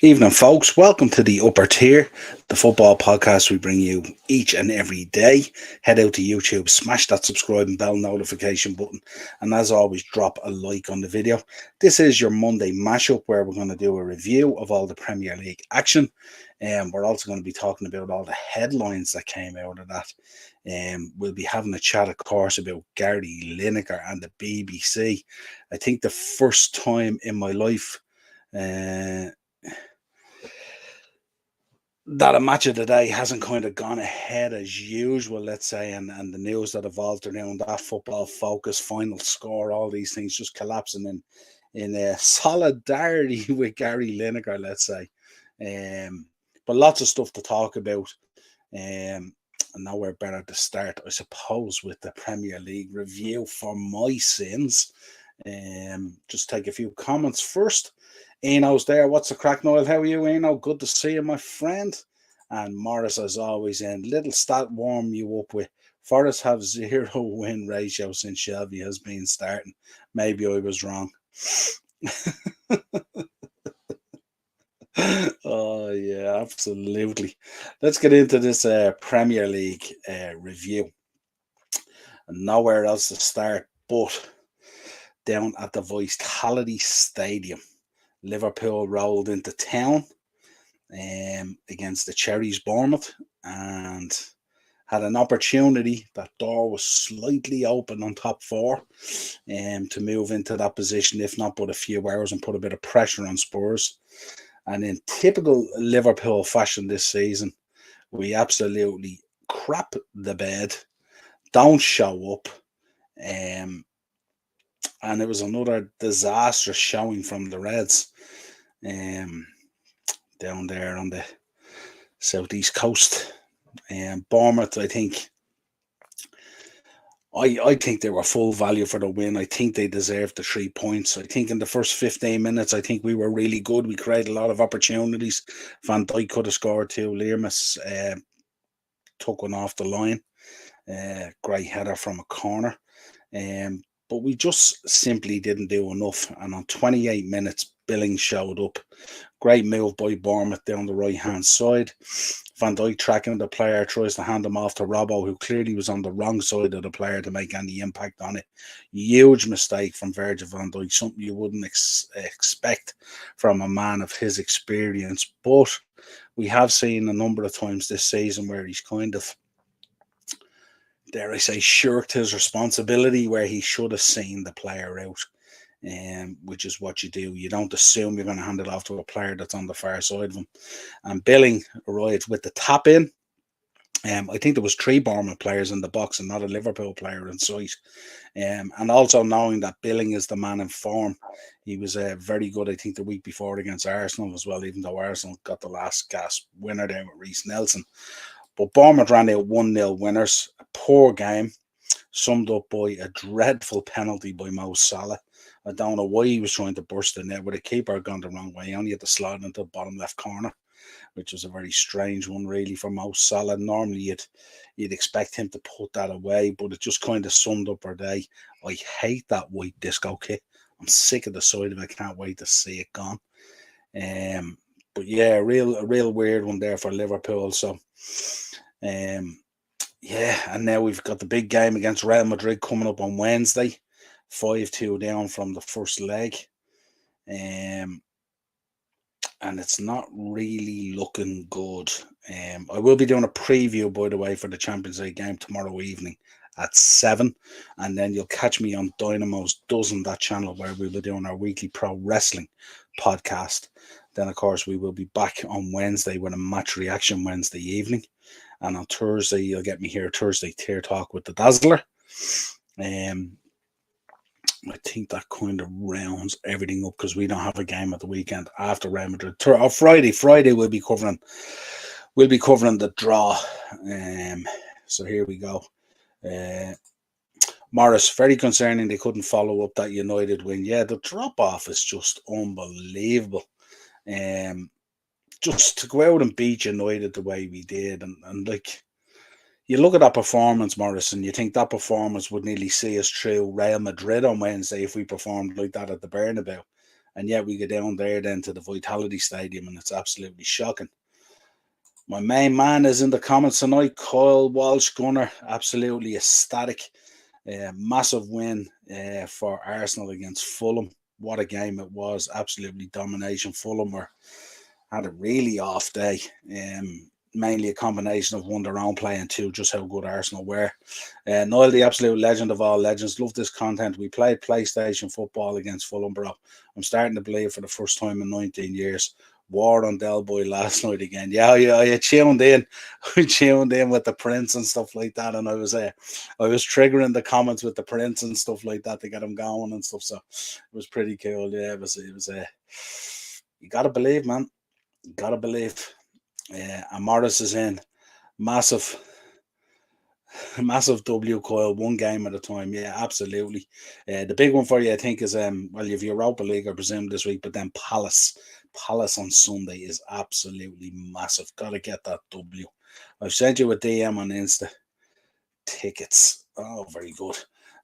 Evening, folks. Welcome to the Upper Tier, the football podcast we bring you each and every day. Head out to YouTube, smash that subscribe and bell notification button, and as always, drop a like on the video. This is your Monday mashup where we're going to do a review of all the Premier League action, and we're also going to be talking about all the headlines that came out of that. We'll be having a chat, of course, about Gary Lineker and the BBC. I think the first time in my life. That a match of the day hasn't kind of gone ahead as usual, let's say, and the news that evolved around that football focus, final score, all these things just collapsing in solidarity with Gary Lineker, let's say. But lots of stuff to talk about. And nowhere better to start, I suppose, with the Premier League review for my sins. Just take a few comments first. Eno's there. What's the crack, Niall? How are you, Eno? Good to see you, my friend. And Morris, as always, in little stat warm you up with. Forest have 0 win ratio since Shelby has been starting. Maybe I was wrong. Oh, yeah, absolutely. Let's get into this Premier League review. And nowhere else to start but down at the Vitality Stadium. Liverpool rolled into town against the Cherries Bournemouth and had an opportunity. That door was slightly open on top four to move into that position, if not but a few hours, and put a bit of pressure on Spurs. And in typical Liverpool fashion this season, we absolutely crap the bed, don't show up, and it was another disastrous showing from the Reds down there on the southeast coast. Bournemouth, I think they were full value for the win. I think they deserved the 3 points. I think in the first 15 minutes, I think we were really good. We created a lot of opportunities. Van Dijk could have scored two. Learmas took one off the line. Great header from a corner. But we just simply didn't do enough. And on 28 minutes, Billing showed up. Great move by Bournemouth down the right-hand side. Van Dijk tracking the player, tries to hand him off to Robbo, who clearly was on the wrong side of the player to make any impact on it. Huge mistake from Virgil van Dijk, something you wouldn't expect from a man of his experience. But we have seen a number of times this season where he's kind of, dare I say, shirked his responsibility, where he should have seen the player out. Which is what you do. You don't assume you're going to hand it off to a player that's on the far side of him. And Billing arrived with the tap in. I think there was 3 Bournemouth players in the box and not a Liverpool player in sight. And also knowing that Billing is the man in form, he was very good, I think, the week before against Arsenal as well, even though Arsenal got the last gasp winner there with Reece Nelson. But Bournemouth ran out 1-0 winners. A poor game, summed up by a dreadful penalty by Mo Salah. I don't know why he was trying to burst the net with a keeper gone the wrong way. He only had to slide into the bottom left corner, which was a very strange one, really, for Mo Salah. Normally, you'd expect him to put that away, but it just kind of summed up our day. I hate that white disco kit. I'm sick of the sight of it. I can't wait to see it gone. But yeah, a real weird one there for Liverpool. So, yeah, and now we've got the big game against Real Madrid coming up on Wednesday. 5-2 down from the first leg. And it's not really looking good. I will be doing a preview, by the way, for the Champions League game tomorrow evening at 7. And then you'll catch me on Dynamo's Dozen, that channel where we'll be doing our weekly pro wrestling podcast. Then, of course, we will be back on Wednesday with a match reaction Wednesday evening. And on Thursday, you'll get me here Thursday Tier Talk with the Dazzler. I think that kind of rounds everything up because we don't have a game at the weekend after Real Madrid. Or Friday we'll be covering the draw. So here we go. Morris, very concerning they couldn't follow up that United win. Yeah, the drop off is just unbelievable. Just to go out and beat United the way we did, and like, you look at that performance, Morris, and you think that performance would nearly see us through Real Madrid on Wednesday if we performed like that at the Bernabeu. and yet we go down there then to the Vitality Stadium, and it's absolutely shocking. My main man is in the comments tonight, Kyle Walsh Gunner, absolutely ecstatic. Massive win for Arsenal against Fulham. What a game it was. Absolutely domination. Fulham had a really off day. Mainly a combination of one, their own play, and two, just how good Arsenal were. Niall, the absolute legend of all legends. Love this content. We played PlayStation football against Fulham, bro. I'm starting to believe for the first time in 19 years. War on Del Boy last night again. Yeah, I tuned in. I tuned in with the Prince and stuff like that, and I was triggering the comments with the Prince and stuff like that to get him going and stuff. So it was pretty cool. Yeah, it was you gotta believe, man. You gotta believe. And Morris is in massive, massive W coil, one game at a time. Yeah, absolutely. The big one for you, I think, is well, you've Europa League, I presume, this week, but then Palace on Sunday is absolutely massive. Gotta get that W. I've sent you a DM on Insta. Tickets. Oh, very good.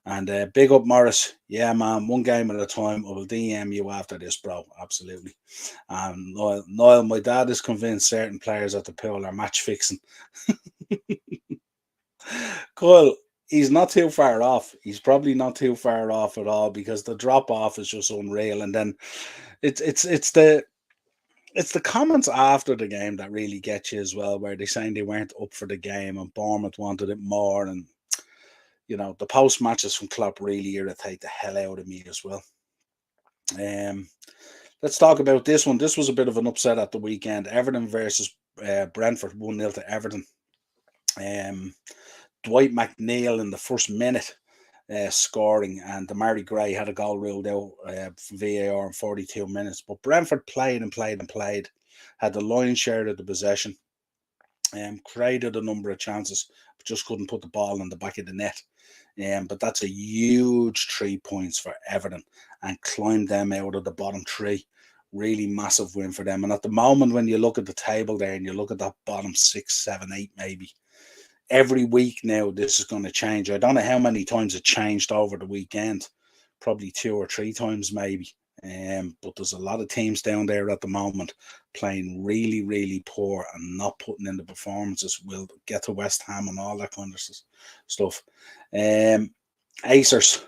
And big up, Morris. Yeah, man, one game at a time. I will DM you after this, bro. Absolutely. Niall, my dad is convinced certain players at the pool are match fixing. Cool. He's not too far off. He's probably not too far off at all, because the drop off is just unreal. And then it's the comments after the game that really get you as well, where they're saying they weren't up for the game and Bournemouth wanted it more. And the post matches from Klopp really irritate the hell out of me as well. Let's talk about this one. This was a bit of an upset at the weekend. Everton versus Brentford, 1-0 to Everton. Dwight McNeil in the first minute scoring, and Damari Gray had a goal ruled out from VAR in 42 minutes. But Brentford played and played and played, had the lion's share of the possession, created a number of chances, but just couldn't put the ball in the back of the net. But that's a huge 3 points for Everton and climbed them out of the bottom three. Really massive win for them. And at the moment, when you look at the table there and you look at that bottom 6, 7, 8, maybe, every week now this is going to change. I don't know how many times it changed over the weekend, probably 2 or 3 times maybe. But there's a lot of teams down there at the moment playing really, really poor and not putting in the performances. We'll get to West Ham and all that kind of stuff. Acers.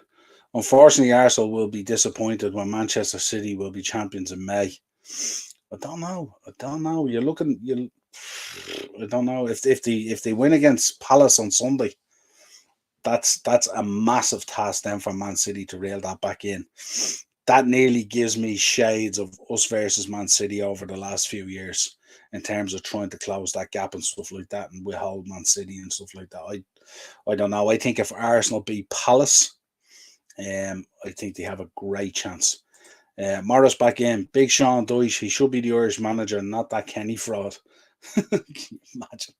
Unfortunately, Arsenal will be disappointed when Manchester City will be champions in May. I don't know. I don't know. I don't know if they win against Palace on Sunday. That's a massive task then for Man City to reel that back in. That nearly gives me shades of us versus Man City over the last few years in terms of trying to close that gap and stuff like that, and withhold Man City and stuff like that. I don't know. I think if Arsenal beat Palace, I think they have a great chance. Morris back in. Big Sean Dyche. He should be the Irish manager, not that Kenny fraud. Can you imagine?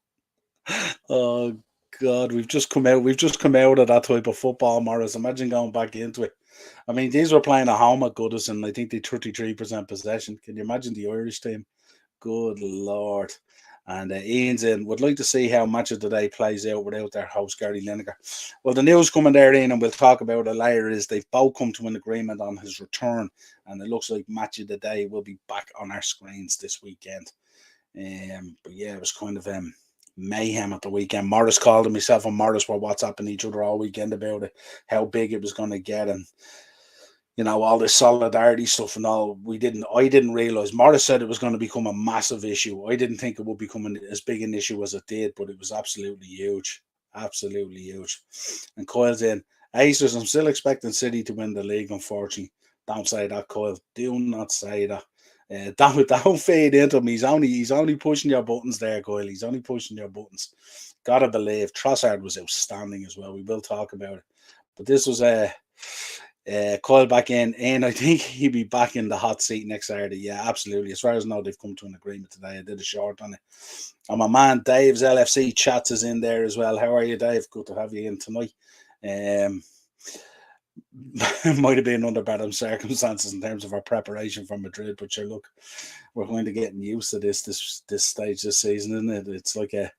Oh God, we've just come out of that type of football, Morris. Imagine going back into it. I mean, these were playing at home at Goodison. I think they 33% possession. Can you imagine the Irish team? Good Lord. And Ian's in. Would like to see how Match of the Day plays out without their host, Gary Lineker. Well, the news coming there, Ian, and we'll talk about it later, is they've both come to an agreement on his return. And it looks like Match of the Day will be back on our screens this weekend. But yeah, it was kind of mayhem at the weekend. Morris called, and myself and Morris were WhatsApping each other all weekend about it, how big it was going to get, and all this solidarity stuff and all. I didn't realize. Morris said it was going to become a massive issue. I didn't think it would become as big an issue as it did, but it was absolutely huge. Absolutely huge. And Coyle's in. Acers, I'm still expecting City to win the league, unfortunately. Don't say that, Coyle. Do not say that. Don't fade into him. He's only pushing your buttons there, Coyle. He's only pushing your buttons. Gotta believe. Trossard was outstanding as well. We will talk about it. But this was Coyle back in, and I think he'll be back in the hot seat next Saturday. Yeah, absolutely. As far as I know, they've come to an agreement today. I did a short on it. And my man Dave's LFC chats is in there as well. How are you, Dave? Good to have you in tonight. Might have been under better circumstances in terms of our preparation for Madrid, but sure, look, we're going to get used to this stage this season, isn't it? It's like a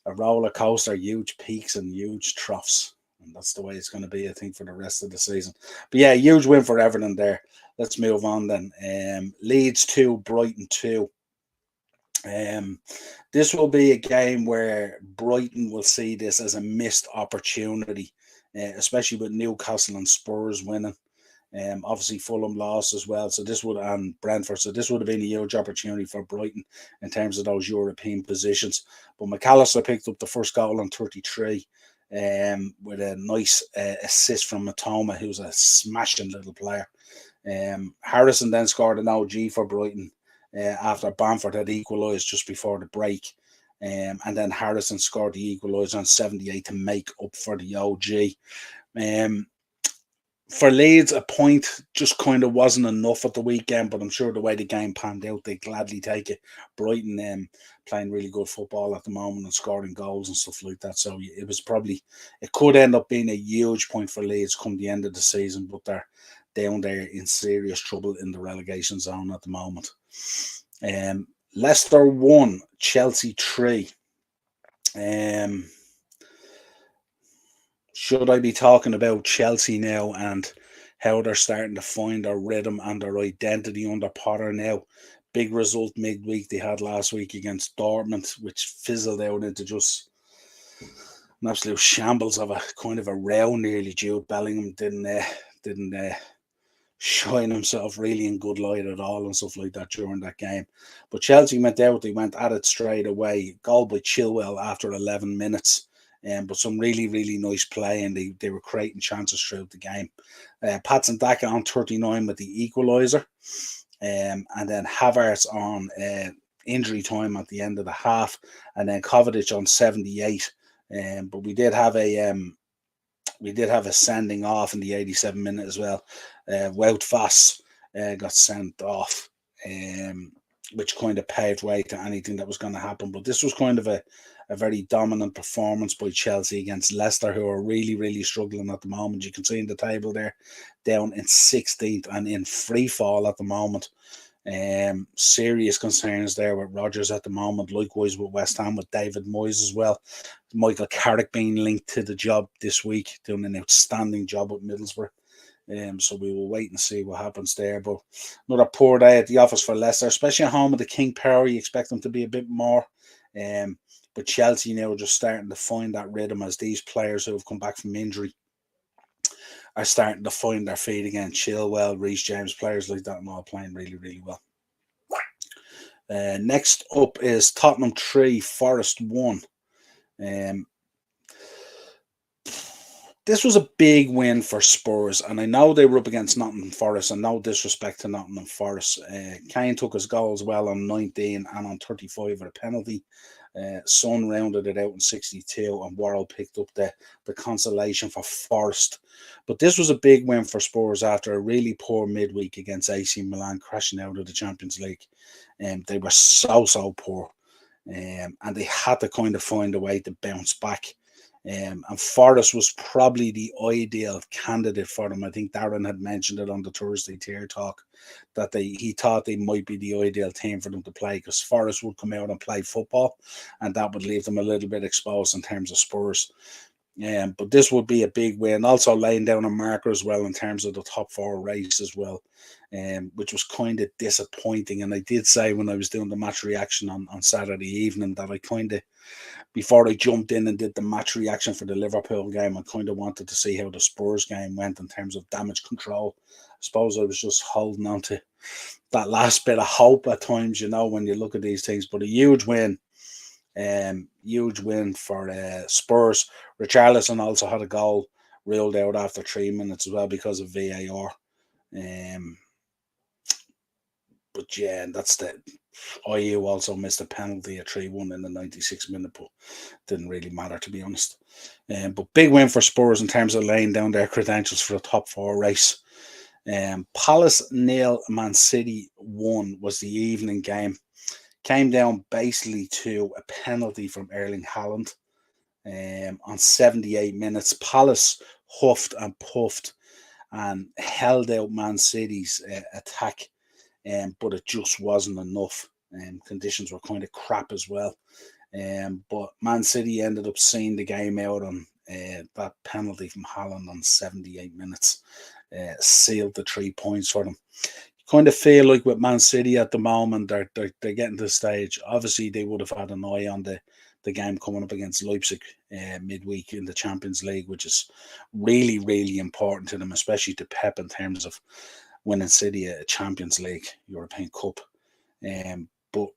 roller coaster, huge peaks and huge troughs. And that's the way it's going to be, I think, for the rest of the season. But yeah, huge win for Everton there. let's move on then. Leeds 2, Brighton 2. Um, this will be a game where Brighton will see this as a missed opportunity, especially with Newcastle and Spurs winning. Obviously Fulham lost as well, so this would and Brentford. So this would have been a huge opportunity for Brighton in terms of those European positions. But McAllister picked up the first goal on 33, with a nice assist from Matoma, who's a smashing little player. Harrison then scored an OG for Brighton after Bamford had equalised just before the break. And then Harrison scored the equaliser on 78 to make up for the OG. For Leeds, a point just kind of wasn't enough at the weekend, but I'm sure the way the game panned out, they'd gladly take it. Brighton playing really good football at the moment and scoring goals and stuff like that. So it could end up being a huge point for Leeds come the end of the season, but they're down there in serious trouble in the relegation zone at the moment. Leicester 1, Chelsea 3. Should I be talking about Chelsea now and how they're starting to find their rhythm and their identity under Potter now? Big result midweek they had last week against Dortmund, which fizzled out into just an absolute shambles of a kind of a row nearly. Jude Bellingham didn't shine himself really in good light at all and stuff like that during that game. But Chelsea went out, they went at it straight away. Goal by Chilwell after 11 minutes. But some really, really nice play, and they were creating chances throughout the game. Patson Daka on 39 with the equaliser. And then Havertz on injury time at the end of the half. And then Kovacic on 78. But we did have a sending off in the 87th minute as well. Wout Fass got sent off, which kind of paved way to anything that was going to happen. But this was kind of a very dominant performance by Chelsea against Leicester, who are really, really struggling at the moment. You can see in the table there, down in 16th and in free fall at the moment. Serious concerns there with Rodgers at the moment, likewise with West Ham with David Moyes as well. Michael Carrick being linked to the job this week, doing an outstanding job with Middlesbrough. So we will wait and see what happens there. But another poor day at the office for Leicester, especially at home with the King Power. You expect them to be a bit more. But Chelsea now just starting to find that rhythm as these players who have come back from injury are starting to find their feet again. Chilwell, Reece James, players like that, and all playing really, really well. Next up is Tottenham 3, Forest 1. This was a big win for Spurs, and I know they were up against Nottingham Forest, and no disrespect to Nottingham Forest. Kane took his goal as well on 19 and on 35 with a penalty. Son rounded it out in 62, and Worrell picked up the consolation for Forest. But this was a big win for Spurs after a really poor midweek against AC Milan, crashing out of the Champions League. They were so poor, and they had to kind of find a way to bounce back. And Forrest was probably the ideal candidate for them. I think Darren had mentioned it on the Thursday tier talk that he thought they might be the ideal team for them to play, because Forrest would come out and play football, and that would leave them a little bit exposed in terms of Spurs. But this would be a big win. Also laying down a marker as well in terms of the top 4 race as well, which was kind of disappointing. And I did say when I was doing the match reaction on Saturday evening that I kind of, before I jumped in and did the match reaction for the Liverpool game, I kind of wanted to see how the Spurs game went in terms of damage control. I suppose I was just holding on to that last bit of hope at times, when you look at these things. But a huge win. Huge win for Spurs. Richarlison also had a goal ruled out after 3 minutes as well because of VAR. But yeah, that's the IU also missed a penalty at 3-1 in the 96th minute, but didn't really matter, to be honest. But big win for Spurs in terms of laying down their credentials for the top 4 race. Palace 0, Man City 1 was the evening game. Came down basically to a penalty from Erling Haaland on 78 minutes. Palace huffed and puffed and held out Man City's attack, but it just wasn't enough. Conditions were kind of crap as well. But Man City ended up seeing the game out on that penalty from Haaland on 78 minutes. sealed the 3 points for them. Kind of feel like with Man City at the moment, they're getting to the stage. Obviously, they would have had an eye on the game coming up against Leipzig midweek in the Champions League, which is really, really important to them, especially to Pep in terms of winning City a Champions League, European Cup. But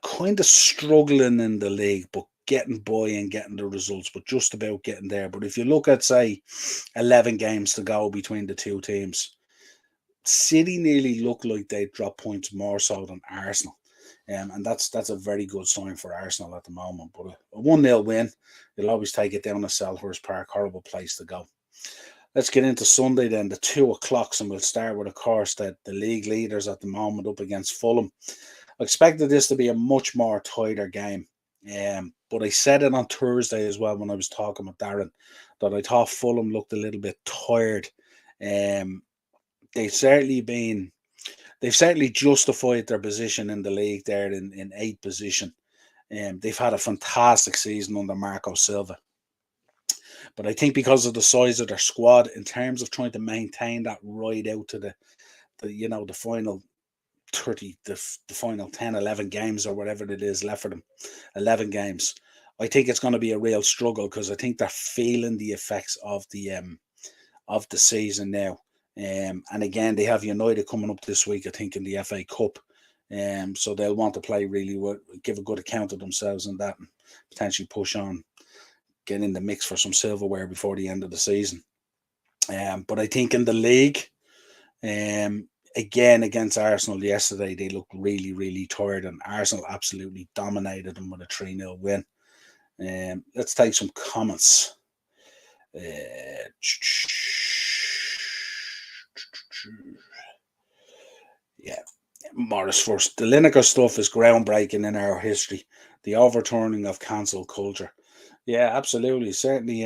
kind of struggling in the league, but getting by and getting the results, but just about getting there. But if you look at, say, 11 games to go between the two teams, City nearly look like they drop points more so than Arsenal. And that's a very good sign for Arsenal at the moment. But a 1-0 win, you'll always take it down to Selhurst Park. Horrible place to go. Let's get into Sunday then, the 2 o'clocks, and we'll start with, of course, the league leaders at the moment up against Fulham. I expected this to be a much more tighter game. But I said it on Thursday as well when I was talking with Darren, that I thought Fulham looked a little bit tired. They've certainly justified their position in the league there in 8th position. They've had a fantastic season under Marco Silva. But I think because of the size of their squad, in terms of trying to maintain that right out to the final 30, the final 10, 11 games or whatever it is left for them, 11 games, I think it's going to be a real struggle, because I think they're feeling the effects of the season now. And again, they have United coming up this week, I think, in the FA Cup. So they'll want to play really well, give a good account of themselves in that, and potentially push on, get in the mix for some silverware before the end of the season. But I think in the league, again, against Arsenal yesterday, they looked really, really tired, and Arsenal absolutely dominated them with a 3-0 win. Let's take some comments. Yeah, Morris first. The Lineker stuff is groundbreaking in our history. The overturning of cancel culture. Yeah, absolutely. Certainly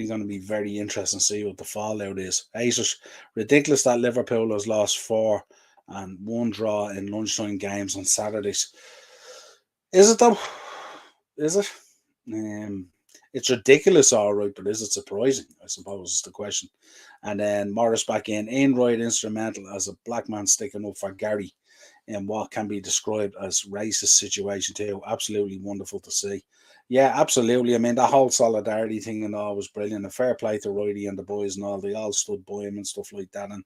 going to be very interesting to see what the fallout is. It's ridiculous that Liverpool has lost 4 and 1 draw in lunchtime games on Saturdays. Is it though? Is it? It's ridiculous, all right, but is it surprising? I suppose is the question. And then Morris back in right instrumental as a black man sticking up for Gary in what can be described as racist situation too. Absolutely wonderful to see. Yeah, absolutely. I mean, the whole solidarity thing and all was brilliant. A fair play to Roddy and the boys and all. They all stood by him and stuff like that. And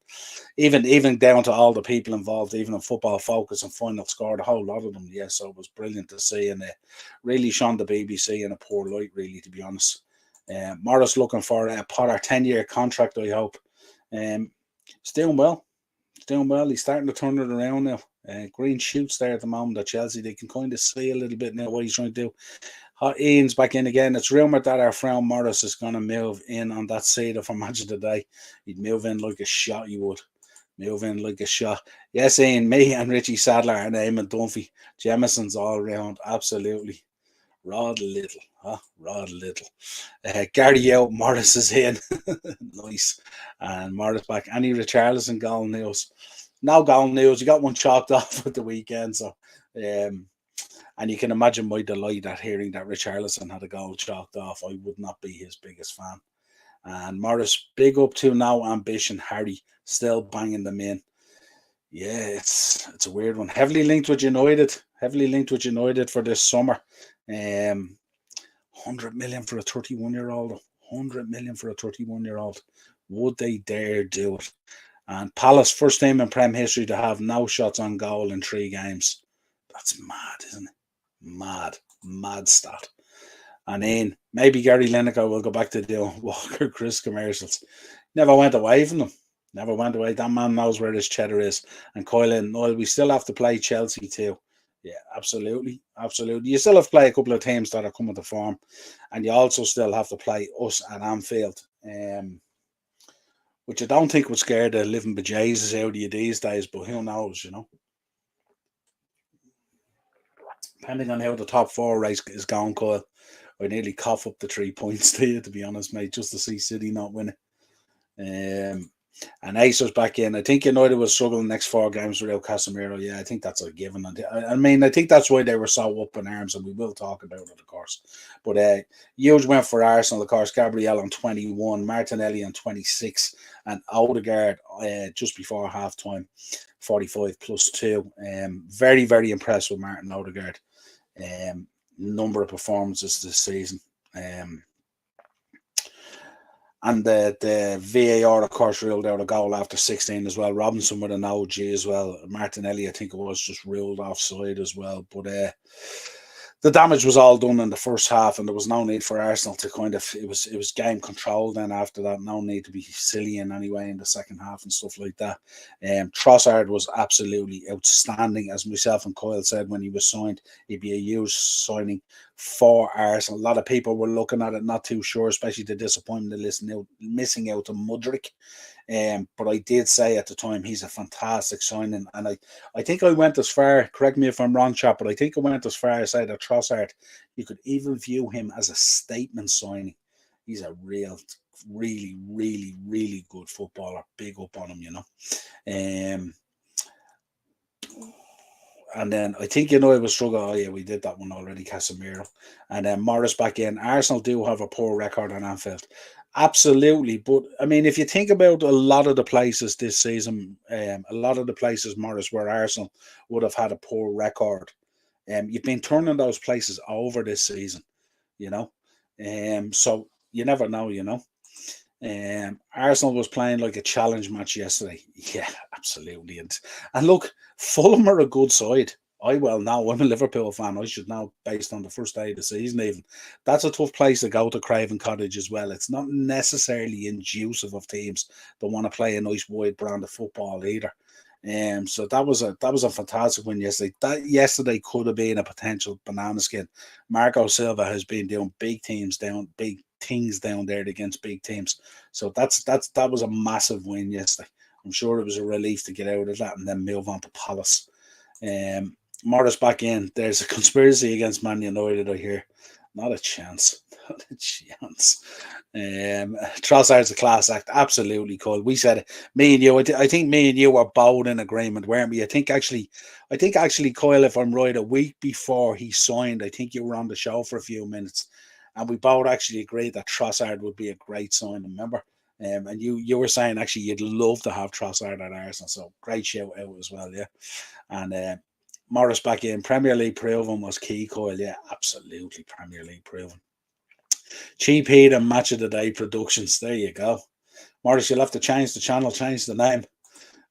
even down to all the people involved, even in Football Focus and Final Score, the whole lot of them. Yeah, so it was brilliant to see, and it really shone the BBC in a poor light, really, to be honest. Morris looking for a Potter 10-year contract, I hope. He's doing well. He's starting to turn it around now. Green shoots there at the moment at Chelsea. They can kind of see a little bit now what he's trying to do. Ian's back in again. It's rumoured that our friend Morris is going to move in on that seat for Match of the Day. He'd move in like a shot, he would. Move in like a shot. Yes, Ian, me and Richie Sadler and Eamon Dunphy. Jemison's all round. Absolutely. Rod Little. Rod Little. Gary out. Morris is in. Nice. And Morris back. Any Richarlison goal news? No goal news. You got one chalked off at the weekend. So, and you can imagine my delight at hearing that Richarlison had a goal chalked off. I would not be his biggest fan. And Morris, big up to now ambition. Harry still banging them in. Yeah, it's a weird one. Heavily linked with United for this summer. 100 million for a 31-year-old. 100 million for a 31-year-old. Would they dare do it? And Palace, first team in Prem history to have no shots on goal in 3 games. That's mad, isn't it? Mad stat. And then maybe Gary Lineker will go back to doing Walker Chris commercials. Never went away from them. Never went away. That man knows where his cheddar is. And Coylan, well, we still have to play Chelsea too. Yeah, absolutely. You still have to play a couple of teams that are coming to form. And you also still have to play us at Anfield. Which I don't think would scare the living bejesus out of you these days, but who knows, Depending on how the top 4 race is going, Kyle, I nearly cough up the 3 points to you, to be honest, mate, just to see City not winning. And Acer's back in. I think United will struggle the next 4 games without Casemiro. Yeah, I think that's a given. I mean, I think that's why they were so up in arms, and we will talk about it, of course. But huge win for Arsenal, of course. Gabriel on 21, Martinelli on 26, and Odegaard just before half time, 45 plus 2. Very, very impressed with Martin Odegaard. Number of performances this season. And the VAR, of course, ruled out a goal after 16 as well. Robinson with an OG as well. Martinelli, I think it was, just ruled offside as well. But the damage was all done in the first half, and there was no need for Arsenal to it was game control then after that. No need to be silly in any way in the second half and stuff like that. Trossard was absolutely outstanding, as myself and Kyle said when he was signed. He'd be a huge signing for Arsenal. A lot of people were looking at it, not too sure, especially the disappointment of missing out on Mudryk. But I did say at the time he's a fantastic signing, and I think I went as far, correct me if I'm wrong, chap, but I think I went as far as say that Trossard, you could even view him as a statement signing. He's a really, really, really good footballer. Big up on him, And then I think United was struggling. Oh yeah, we did that one already, Casemiro. And then Morris back in. Arsenal do have a poor record on Anfield. Absolutely. But I mean, if you think about a lot of the places this season, a lot of the places, Morris, where Arsenal would have had a poor record, you've been turning those places over this season, you know. So you never know, Arsenal was playing like a challenge match yesterday. Yeah, absolutely. And look, Fulham are a good side. I well know. I'm a Liverpool fan. I should know based on the first day of the season even. That's a tough place to go to, Craven Cottage as well. It's not necessarily inducive of teams that want to play a nice wide brand of football either. So that was a fantastic win yesterday. That yesterday could have been a potential banana skin. Marco Silva has been doing big things down there against big teams. So that was a massive win yesterday. I'm sure it was a relief to get out of that and then move on to Palace. Morris back in. There's a conspiracy against Man United, I hear. Not a chance. Not a chance. Trossard's a class act. Absolutely cool. We said it. Me and you. I think me and you were both in agreement, weren't we? I think actually, Kyle, if I'm right, a week before he signed, I think you were on the show for a few minutes, and we both actually agreed that Trossard would be a great sign. Remember? And you were saying actually you'd love to have Trossard at Arsenal. So great shout out as well, yeah. And Morris back in. Premier League proven was key, Coyle. Yeah, absolutely. Premier League proven. Cheap Heat and Match of the Day Productions. There you go. Morris, you'll have to change the channel, change the name.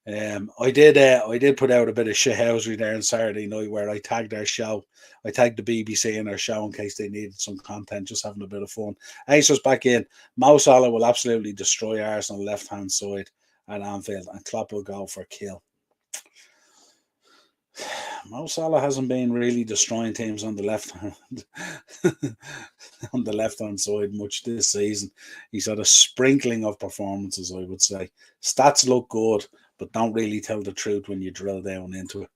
I did put out a bit of shithousery there on Saturday night where I tagged our show. I tagged the BBC in our show in case they needed some content, just having a bit of fun. Acer's back in. Mo Salah will absolutely destroy Arsenal left-hand side at Anfield, and Klopp will go for a kill. Mo Salah hasn't been really destroying teams on the left on the left-hand side much this season. He's had a sprinkling of performances, I would say. Stats look good, but don't really tell the truth when you drill down into it.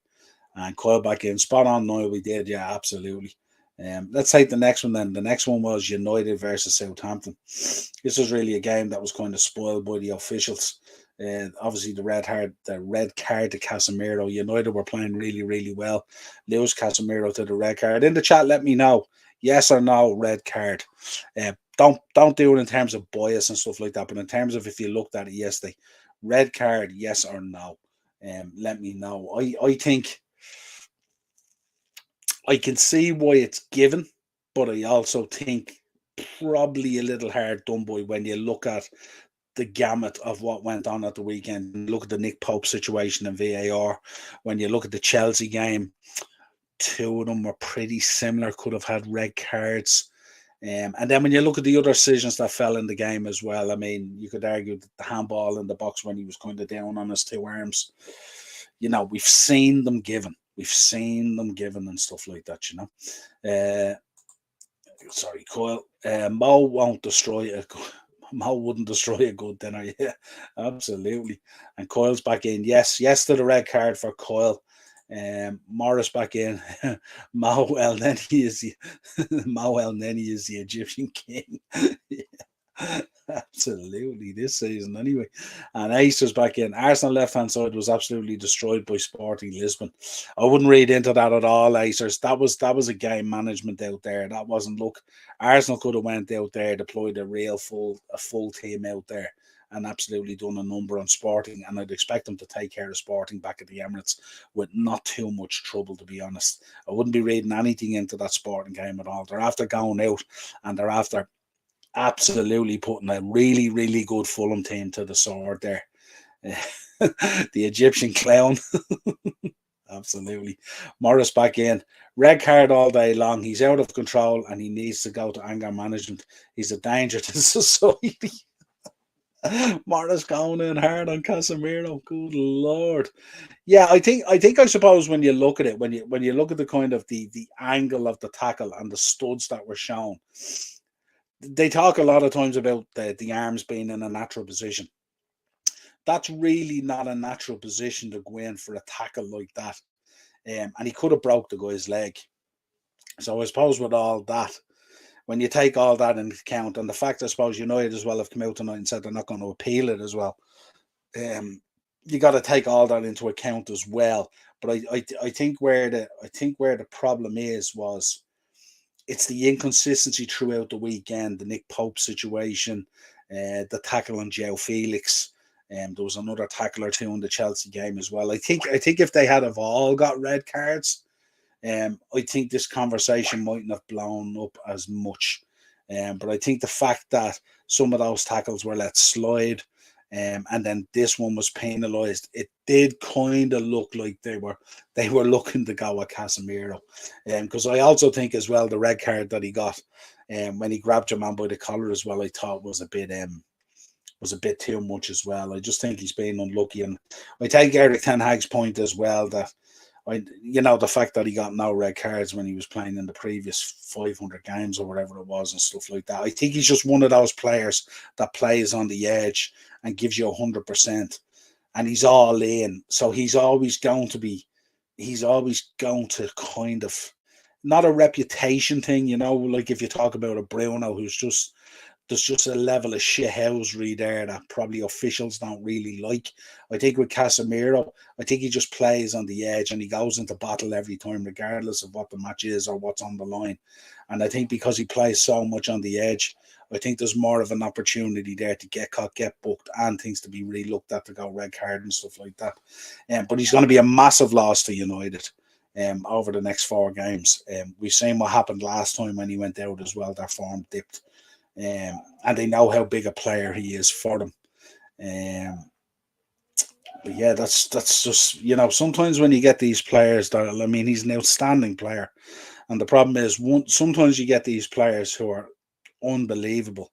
And Coyle back in. Spot on, Niall. We did, yeah, absolutely. Let's take the next one then. The next one was United versus Southampton. This was really a game that was kind of spoiled by the officials. Obviously, the red card to Casemiro. United were playing really, really well. Lose Casemiro to the red card. In the chat, let me know, yes or no, red card. Don't do it in terms of bias and stuff like that, but in terms of if you looked at it yesterday, red card, yes or no. Let me know. I think I can see why it's given, but I also think probably a little hard done by when you look at the gamut of what went on at the weekend. Look at the Nick Pope situation in VAR. When you look at the Chelsea game, two of them were pretty similar, could have had red cards. And then when you look at the other decisions that fell in the game as well, I mean, you could argue that the handball in the box when he was kind of down on his two arms, we've seen them given. We've seen them given and stuff like that, Sorry, Coyle. Mo won't destroy it. Mo wouldn't destroy a good dinner. Yeah, absolutely. And Coyle's back in. Yes to the red card for Coyle. Morris back in. Mo El Neni is the Egyptian king. Yeah. Absolutely, this season anyway. And Ace was back in. Arsenal left hand side was absolutely destroyed by Sporting Lisbon. I wouldn't read into that at all, Acers. That was a game management out there. That wasn't look. Arsenal could have went out there, deployed a full team out there, and absolutely done a number on Sporting. And I'd expect them to take care of Sporting back at the Emirates with not too much trouble, to be honest. I wouldn't be reading anything into that Sporting game at all. They're after going out, and they're after absolutely putting a really, really good Fulham team to the sword there. The Egyptian clown. Absolutely. Morris back in. Red card all day long. He's out of control and he needs to go to anger management. He's a danger to society. Morris going in hard on Casemiro. Good Lord. Yeah, I suppose when you look at it, when you look at the kind of the angle of the tackle and the studs that were shown, they talk a lot of times about the arms being in a natural position. That's really not a natural position to go in for a tackle like that. And he could have broke the guy's leg. So I suppose with all that, when you take all that into account, and the fact I suppose United as well have come out tonight and said they're not going to appeal it as well, you got to take all that into account as well. But I think where the problem was it's the inconsistency throughout the weekend. The Nick Pope situation, the tackle on Joe Felix. There was another tackle or two in the Chelsea game as well. I think if they had have all got red cards, I think this conversation mightn't have blown up as much. But I think the fact that some of those tackles were let slide, and then this one was penalised, it did kind of look like they were looking to go at Casemiro. Because I also think as well the red card that he got, when he grabbed your man by the collar as well, I thought was a bit too much as well. I just think he's been unlucky, and I take Eric Ten Hag's point as well that the fact that he got no red cards when he was playing in the previous 500 games or whatever it was and stuff like that. I think he's just one of those players that plays on the edge and gives you 100%, and he's all in. So he's always going to kind of, not a reputation thing, like if you talk about a Bruno there's just a level of shithousery there that probably officials don't really like. I think with Casemiro, I think he just plays on the edge and he goes into battle every time, regardless of what the match is or what's on the line. And I think because he plays so much on the edge, I think there's more of an opportunity there to get caught, get booked, and things to be re-looked at to go red card and stuff like that. But he's going to be a massive loss to United over the next 4 games. We've seen what happened last time when he went out as well. Their form dipped. And they know how big a player he is for them. But yeah, that's just, sometimes when you get these players he's an outstanding player. And the problem is sometimes you get these players who are unbelievable,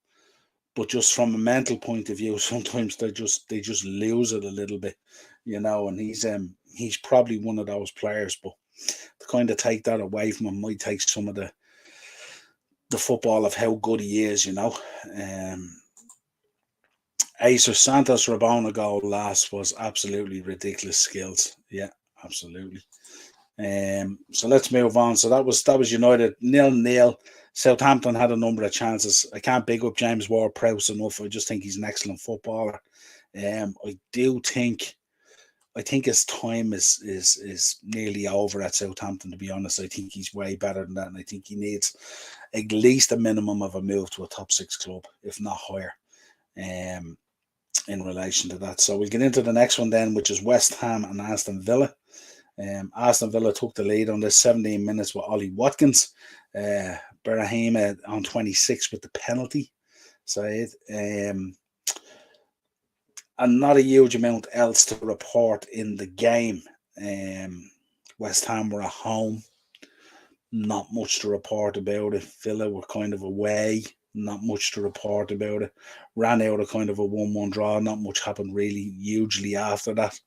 but just from a mental point of view, sometimes they just lose it a little bit, and he's probably one of those players, but to kind of take that away from him might take some of the football of how good he is, Acer Santos Rabona goal last was absolutely ridiculous skills. Yeah, absolutely. So let's move on. So that was United 0-0. Southampton had a number of chances. I can't big up James Ward-Prowse enough. I just think he's an excellent footballer. I think his time is nearly over at Southampton, to be honest. I think he's way better than that, and I think he needs at least a minimum of a move to a top 6 club, if not higher, in relation to that. So we'll get into the next one then, which is West Ham and Aston Villa. Aston Villa took the lead on this 17 minutes with Ollie Watkins. Brahima on 26 with the penalty. So and not a huge amount else to report in the game. West Ham were at home. Not much to report about it. Villa were kind of away. Not much to report about it. Ran out of kind of a 1-1 draw. Not much happened really hugely after that.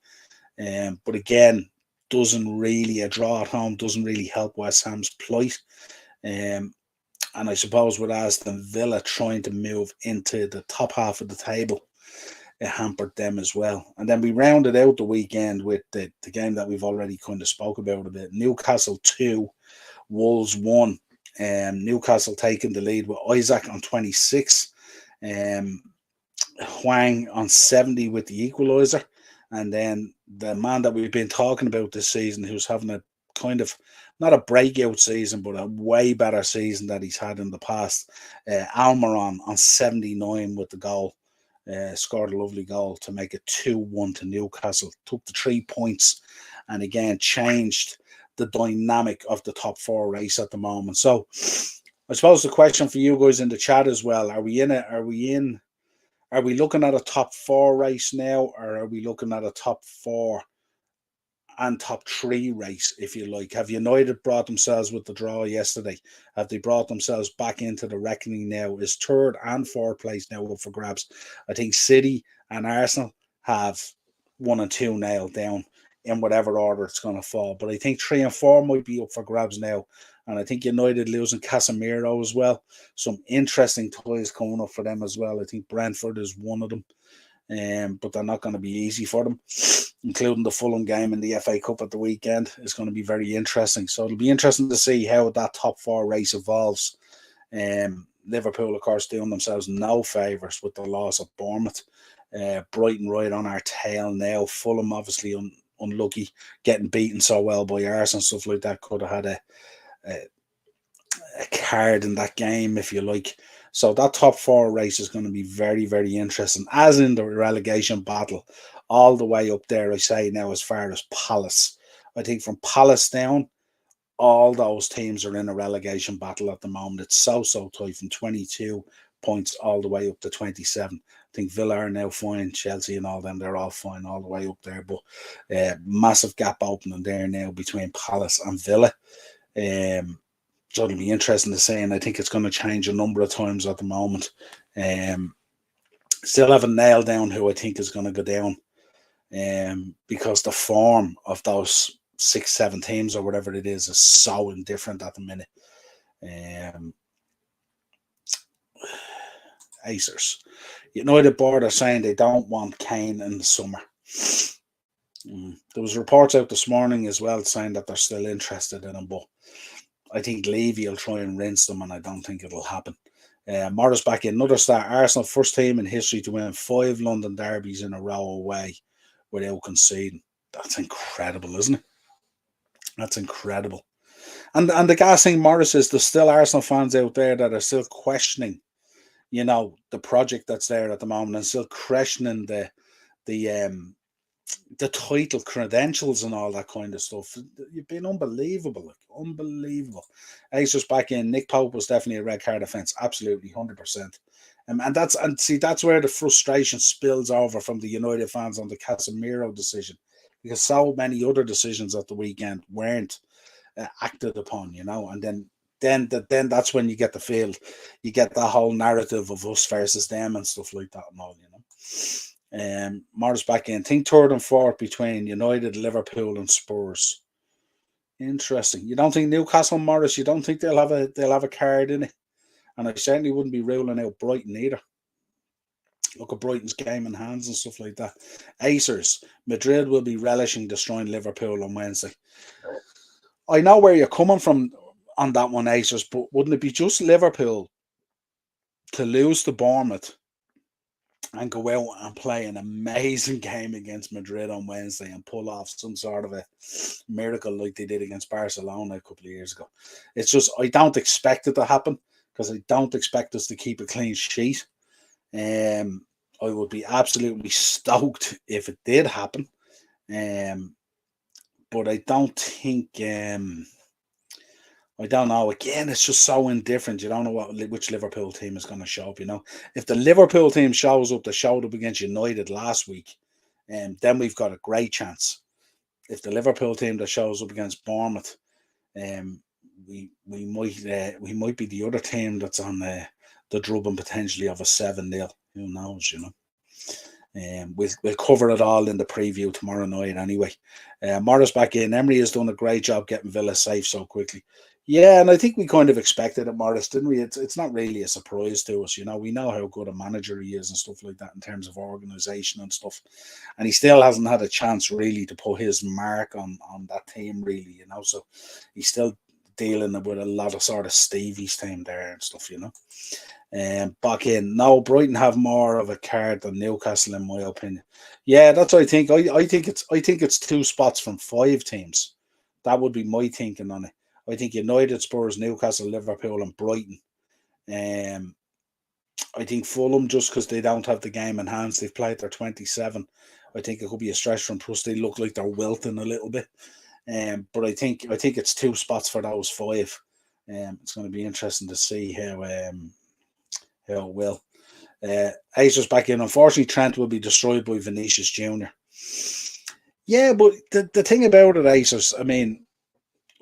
But again, a draw at home doesn't really help West Ham's plight. And I suppose with Aston Villa trying to move into the top half of the table, it hampered them as well. And then we rounded out the weekend with the game that we've already kind of spoke about a bit. Newcastle 2, Wolves 1. Newcastle taking the lead with Isaac on 26. Hwang on 70 with the equaliser. And then the man that we've been talking about this season, who's having a kind of not a breakout season, but a way better season that he's had in the past, Almiron on 79 with the goal. Scored a lovely goal to make it 2-1 to Newcastle. Took the 3 points and again changed the dynamic of the top four race at the moment. So I suppose the question for you guys in the chat as well, are we looking at a top four race now, or are we looking at a top four and top three race, if you like? Have United brought themselves with the draw yesterday? Have they brought themselves back into the reckoning now? Is third and fourth place now up for grabs? I think City and Arsenal have 1 and 2 nailed down in whatever order it's going to fall. But I think 3 and 4 might be up for grabs now. And I think United losing Casemiro as well. Some interesting ties coming up for them as well. I think Brentford is one of them. But they're not going to be easy for them, including the Fulham game in the FA Cup at the weekend. Is going to be very interesting. So it'll be interesting to see how that top four race evolves. Liverpool, of course, doing themselves no favours with the loss of Bournemouth. Brighton right on our tail now. Fulham obviously unlucky, getting beaten so well by Arsenal and stuff like that. Could have had a card in that game, if you like. So that top four race is going to be very, very interesting, as in the relegation battle, all the way up there, I say now, as far as Palace. I think from Palace down, all those teams are in a relegation battle at the moment. It's so tight from 22 points all the way up to 27. I think Villa are now fine, Chelsea and all them, they're all fine all the way up there. But massive gap opening there now between Palace and Villa. So it'll be interesting to see, and I think it's going to change a number of times at the moment. Still haven't nailed down who I think is going to go down, because the form of those 6-7 teams or whatever it is so indifferent at the minute. Acers. United board are saying they don't want Kane in the summer. There was reports out this morning as well saying that they're still interested in him, but I think Levy will try and rinse them, and I don't think it'll happen. Morris back in, another start. Arsenal, first team in history to win 5 London derbies in a row away without conceding. That's incredible, isn't it? That's incredible. And the gas thing, Morris, is there's still Arsenal fans out there that are still questioning, the project that's there at the moment, and still questioning the title credentials and all that kind of stuff. You've been unbelievable, unbelievable. Aces back in. Nick Pope was definitely a red card offence, absolutely 100%. And that's where the frustration spills over from the United fans on the Casemiro decision, because so many other decisions at the weekend weren't acted upon, and then that's when you get the feel, you get that whole narrative of us versus them and stuff like that and all, Morris back in. Think third and fourth between United, Liverpool, and Spurs. Interesting. You don't think Newcastle, Morris? You don't think they'll have a card in it? And I certainly wouldn't be ruling out Brighton either. Look at Brighton's game in hands and stuff like that. Acers. Madrid will be relishing destroying Liverpool on Wednesday. I know where you're coming from on that one, Acers, but wouldn't it be just Liverpool to lose to Bournemouth and go out and play an amazing game against Madrid on Wednesday and pull off some sort of a miracle like they did against Barcelona a couple of years ago? It's just, I don't expect it to happen, because I don't expect us to keep a clean sheet. I would be absolutely stoked if it did happen. But I don't think... I don't know. Again, it's just so indifferent. You don't know which Liverpool team is going to show up. If the Liverpool team shows up that showed up against United last week, then we've got a great chance. If the Liverpool team that shows up against Bournemouth, we might be the other team that's on the drubbing potentially of a 7-0. Who knows? We'll cover it all in the preview tomorrow night anyway. Morris back in. Emery has done a great job getting Villa safe so quickly. Yeah, and I think we kind of expected it, Morris, didn't we? It's not really a surprise to us. We know how good a manager he is and stuff like that in terms of organisation and stuff. And he still hasn't had a chance really to put his mark on that team, really, So he's still dealing with a lot of sort of Stevie's team there and stuff, back in. Now Brighton have more of a card than Newcastle, in my opinion. Yeah, that's what I think. I think it's 2 spots from 5 teams. That would be my thinking on it. I think United, Spurs, Newcastle, Liverpool, and Brighton. Um, I think Fulham, just because they don't have the game in hands, they've played their 27. I think it could be a stretch from plus they look like they're wilting a little bit. But I think it's 2 spots for those 5. It's going to be interesting to see how it will. Acer's back in. Unfortunately, Trent will be destroyed by Vinicius Jr. Yeah, but the thing about it, Acers, I mean,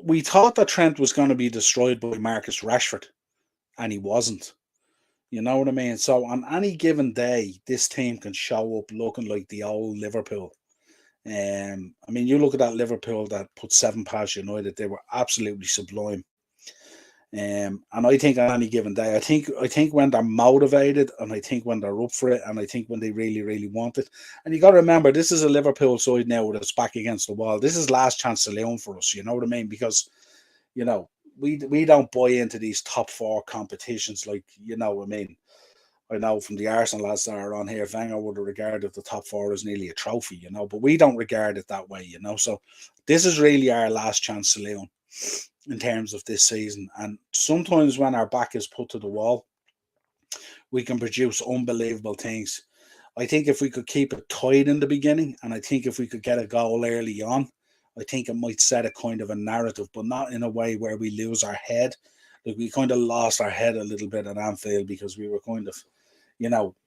we thought that Trent was going to be destroyed by Marcus Rashford, and he wasn't. You know what I mean? So on any given day, this team can show up looking like the old Liverpool. I mean, you look at that Liverpool that put 7 past United; they were absolutely sublime. And I think on any given day, I think when they're motivated, and I think when they're up for it, and I think when they really, really want it. And you got to remember, this is a Liverpool side now that's back against the wall. This is last chance to learn for us. You know what I mean? Because you know we don't buy into these top 4 competitions like I mean. I know from the Arsenal lads that are on here, Wenger would have regarded the top 4 as nearly a trophy, but we don't regard it that way. So this is really our last chance to learn in terms of this season. And sometimes when our back is put to the wall, we can produce unbelievable things. I think if we could keep it tight in the beginning, and I think if we could get a goal early on, I think it might set a kind of a narrative, but not in a way where we lose our head. Like we kind of lost our head a little bit at Anfield because we were kind of,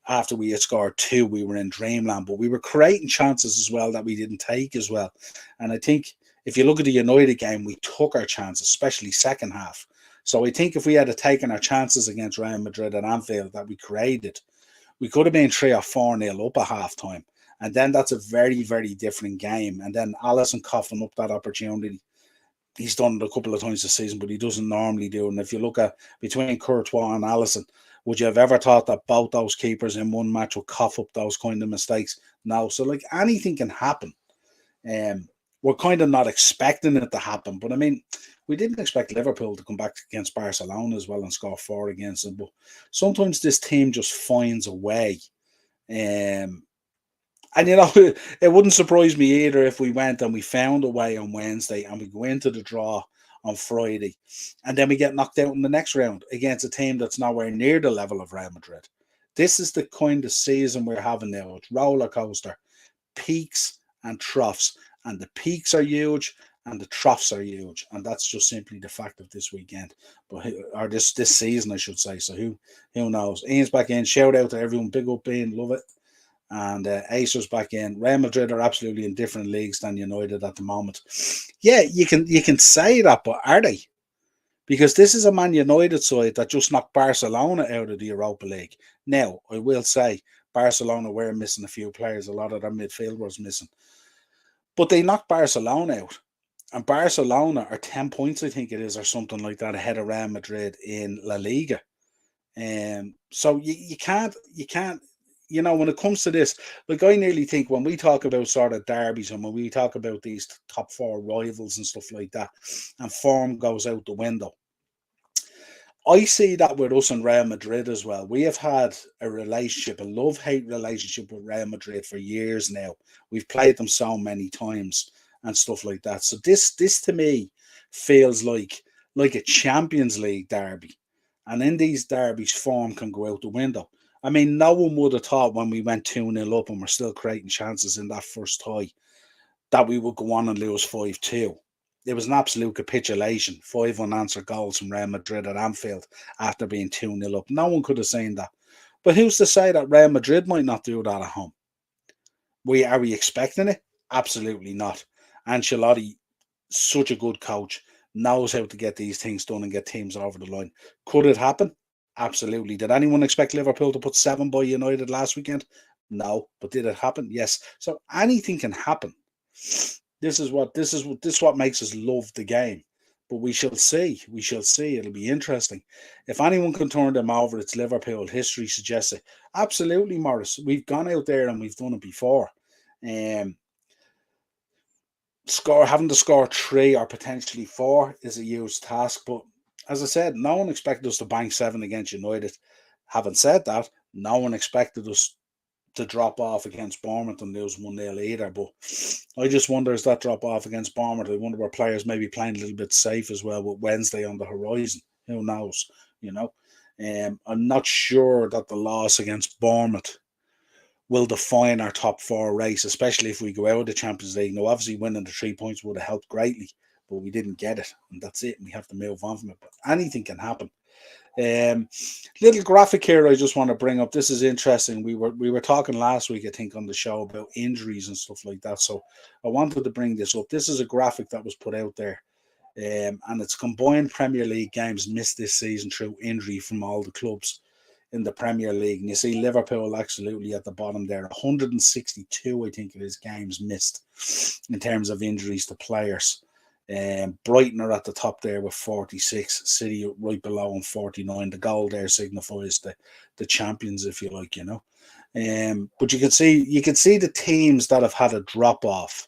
after we had scored 2, we were in dreamland, but we were creating chances as well that we didn't take as well. And I think if you look at the United game, we took our chances, especially second half. So I think if we had taken our chances against Real Madrid at Anfield that we created, we could have been 3 or 4-0 up at half time. And then that's a very, very different game. And then Alisson coughing up that opportunity. He's done it a couple of times this season, but he doesn't normally do it. And if you look at between Courtois and Alisson, would you have ever thought that both those keepers in one match would cough up those kind of mistakes? No. So, like, anything can happen. We're kind of not expecting it to happen. But, I mean, we didn't expect Liverpool to come back against Barcelona as well and score 4 against them. But sometimes this team just finds a way. And, it wouldn't surprise me either if we went and we found a way on Wednesday and we go into the draw on Friday and then we get knocked out in the next round against a team that's nowhere near the level of Real Madrid. This is the kind of season we're having now. It's roller coaster, peaks and troughs. And the peaks are huge and the troughs are huge. And that's just simply the fact of this weekend. Or this season, I should say. So who knows? Ian's back in. Shout out to everyone. Big up, Ian. Love it. And Acer's back in. Real Madrid are absolutely in different leagues than United at the moment. Yeah, you can say that, but are they? Because this is a Man United side that just knocked Barcelona out of the Europa League. Now, I will say Barcelona were missing a few players. A lot of their midfield was missing. But they knocked Barcelona out. And Barcelona are 10 points, I think it is, or something like that, ahead of Real Madrid in La Liga. So you can't, when it comes to this, like I nearly think when we talk about sort of derbies and when we talk about these top 4 rivals and stuff like that, and form goes out the window, I see that with us and Real Madrid as well. We have had a relationship, a love-hate relationship with Real Madrid for years now. We've played them so many times and stuff like that. So this to me feels like a Champions League derby. And in these derbies, form can go out the window. I mean, no one would have thought when we went 2-0 up and we're still creating chances in that first tie that we would go on and lose 5-2. It was an absolute capitulation. 5 unanswered goals from Real Madrid at Anfield after being 2-0 up. No one could have seen that. But who's to say that Real Madrid might not do that at home? Are we expecting it? Absolutely not. Ancelotti, such a good coach, knows how to get these things done and get teams over the line. Could it happen? Absolutely. Did anyone expect Liverpool to put 7 by United last weekend? No. But did it happen? Yes. So anything can happen. This is what makes us love the game. But we shall see. We shall see. It'll be interesting. If anyone can turn them over, it's Liverpool. History suggests it. Absolutely, Morris. We've gone out there and we've done it before. having to score 3 or potentially 4 is a huge task. But as I said, no one expected us to bank 7 against United. Having said that, no one expected us to drop off against Bournemouth and lose 1-0 either. But I just wonder, is that drop off against Bournemouth? I wonder were players maybe playing a little bit safe as well with Wednesday on the horizon. Who knows? You know, I'm not sure that the loss against Bournemouth will define our top 4 race, especially if we go out of the Champions League. Now, obviously, winning the 3 points would have helped greatly, but we didn't get it, and that's it. And we have to move on from it. But anything can happen. Little graphic here I just want to bring up. This is interesting. We were talking last week, I think, on the show about injuries and stuff like that. So I wanted to bring this up. This is a graphic that was put out there, and it's combined Premier League games missed this season through injury from all the clubs in the Premier League. And you see Liverpool absolutely at the bottom there. 162, I think it is, games missed in terms of injuries to players. Brighton are at the top there with 46. City right below on 49. The goal there signifies the champions, if you like, you know. But you can see the teams that have had a drop off.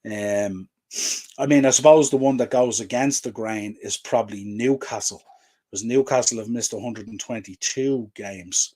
I mean, I suppose the one that goes against the grain is probably Newcastle, because Newcastle have missed 122 games.